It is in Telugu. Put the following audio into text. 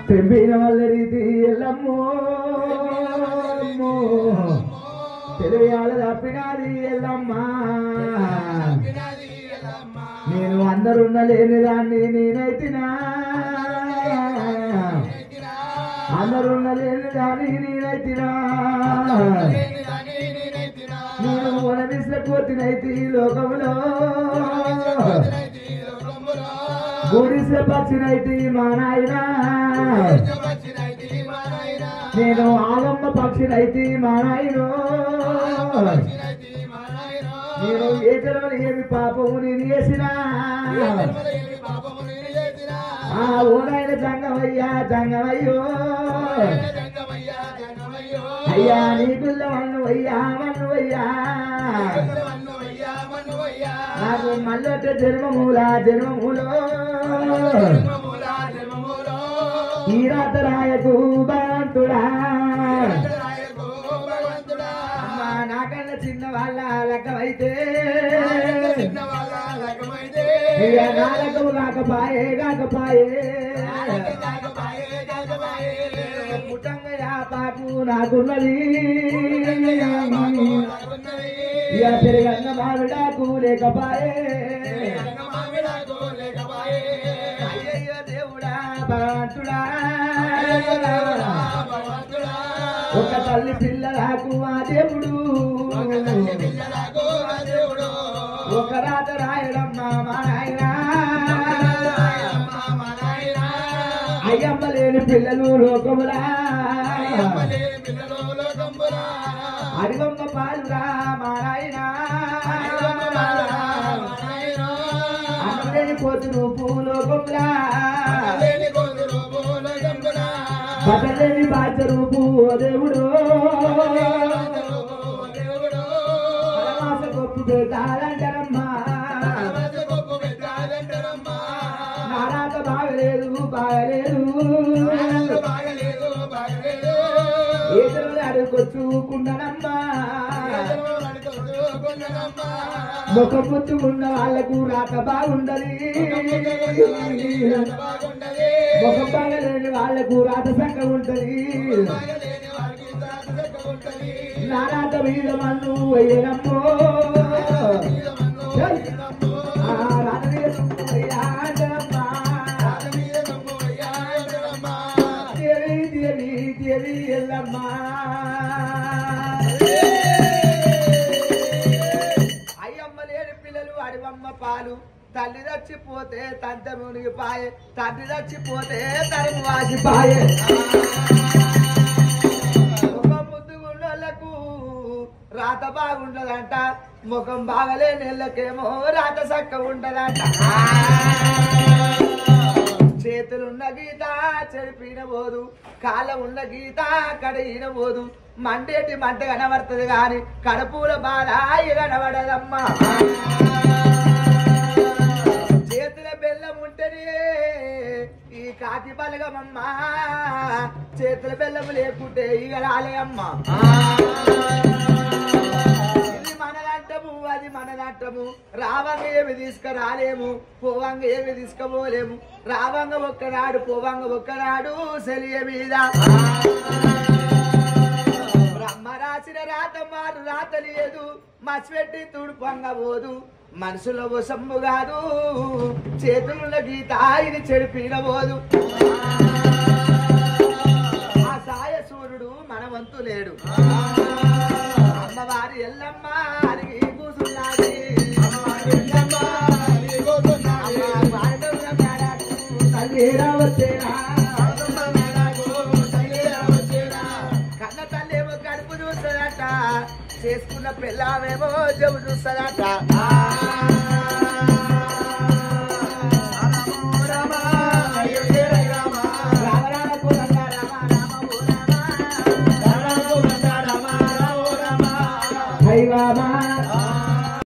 తెంపిన వల్ల రీతి ఎల్లమ్మో తెలియాల తప్పినది ఎల్లమ్మా నేను అందరున్న లేని దాన్ని నేనైతినా అందరున్న లేని దాన్ని నేనైతినా నేను వనవిసపోతినైతి లోకములో గుడిసె పచ్చినైతి మా నాయన నేను ఆలమ్మ పక్షినైతి మా నాయనో నేను ఏ జన్మలు ఏమి పాపము నేను చేసినా ఆ ఓనాయన జంగమయ్యా జంగమయ్యో అయ్యా నీకుల్ల మన్నువయ్యా మన్నువయ్యా నాకు మల్లొట్ట జన్మమూలో ఈ రాత రాయకు భగవంతుడా అమ్మా నాకన్నా చిన్న వాళ్ళ లెక్కమైతే ఇక నా లెక్కము కాకపాయే పుట్టంగా పాకు నాకున్నది ఇక పెరిగన్న మామిడాకు లేకపాయే అయ్యయ్యో దేవుడా భగవంతుడా ఒక తల్లి పిల్లలకు ఆ దేవుడు ఒక రాత రాయడమ్మా మా నాయన అయ్యమ్మ లేని పిల్లలు లోకములా అడిగమ్మ పాలురా మా నాయన అమ్మలేని పోతురు పూలోకములా బట్టలేని బాధ్య రూపు ఓ దేవుడు గొప్పు పెట్టాలంటారమ్మా నారాత బాగలేదు ఏదైనా అడుగొచ్చుకున్నానమ్మా ముఖం ముచ్చుకున్న వాళ్ళకు రాక బాగుండదు ముఖం బాగలేని వాళ్ళకు రాత చక్క ఉంటది నారాత మీద మన్ను అయ్యనమ్మో రాత మీద దేవి ఎల్లమ్మా అయ్యమ్మ లేని పిల్లలు అడివమ్మ పాలు తల్లి చచ్చిపోతే తంత మునిగిపాయే తండ్రి చచ్చిపోతే తరుము వాసిపాయే ముఖం ముద్దుగుండోళ్లకు రాత బాగుండదంట ముఖం బాగలే నెలకేమో రాత చక్క ఉండదంట చేతులున్న గీత చెరిపిన పోదు కాళ్ళ ఉన్న గీత కడిగిన పోదు మండేటి మంట కనబడుతుంది గాని కడుపుల బాధ కనబడదమ్మా చేతుల బెల్లం ఉంటేనే ఈ కాకి బలగమమ్మా చేతుల బెల్లం లేకుంటే ఇక రాలే అమ్మా ఇది మనదంటము అది మనదంటము రావంగ ఏమి తీసుకురాలేము పోవంగ ఏమి తీసుకుపోలేము రావంగ ఒక్కనాడు పోవంగ ఒక్కనాడు సెలియ మీద బ్రహ్మ రాసిన రాత మారు రాత లేదు మసిపెట్టి తుడుపంగ పోదు మనసులో వసంబు కాదు చేతులున్న గీత ఇది చెడిపిన పోదు ఆ సాయ సూర్యుడు మన వంతు లేడు అమ్మవారి ఎల్లమ్మ అరిగి కూసున్నాది కన్న తల్లేమో కడుపు చూస్తాడట చేసుకున్న పిల్లమేమో చెవు చూస్తాడట